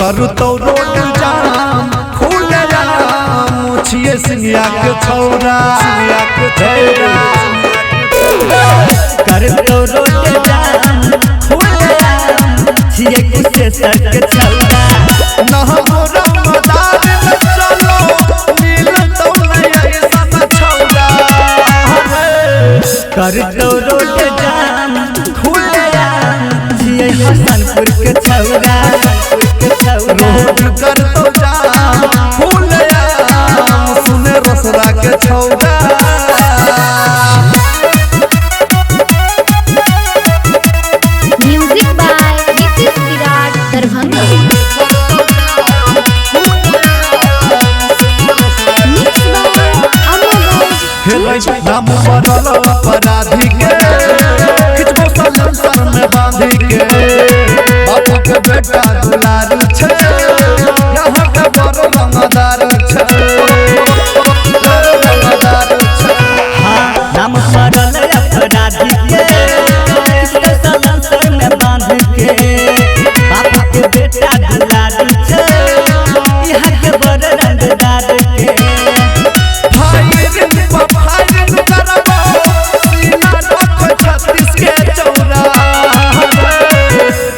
करू तो रोड जाम खुले जाम छिए सिंगिया के छौरा कर तो रोड जाम खुले जाम छिए कुछ सर के छौरा न हमरा मदार में चलो नील तो नहीं ऐसा छौरा कर तो रोड जाम खुले जाम छिए हसनपुर के छौरा रोड कर तो जाम खुले जाम सुने रसरा के छौरा म्यूजिक बाय नीतीश विराट दरभंगा नाम बनल अपराधी के खिचबो सलंसर में बांधी के बापू के बेटा दुलारू छे यहाँ के बड़ रंगदार छे हाँ नाम बनल अपराधी के खिचबो सलंसर में बांधी के बापू के बेटा दुलारू छे यहाँ के बड़ रंगदार के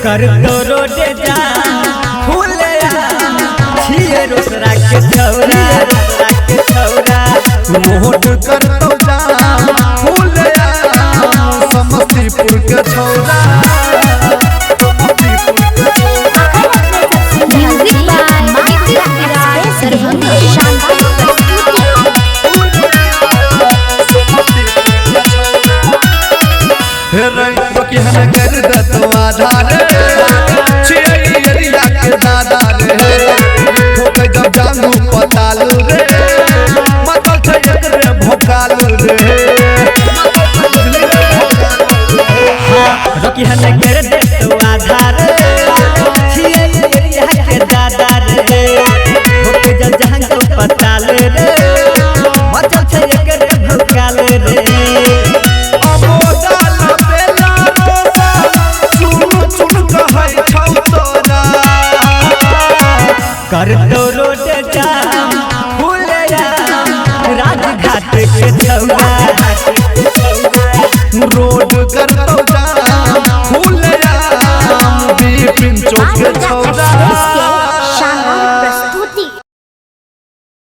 कर तो रोड जाम खुले छिए रोसरा के छौरा रोड कर तो जाम खुले समस्तीपुर के छौरा म्यूजिक बाय नीतीश विराट दरभंगा हन कर दतो आधार छिया के दादा रे ठोकै जब जांगू पतालू रे मतल छै एकरे भोकालू रे रोकी हन कर दतो आधार छिया के दादा रे ठोकै जब जांगू पतालू रे मतल छै एकरे भोकालू रे कर तो रोड जाम खुले जाम राजघाट के छौरा रोड कर तो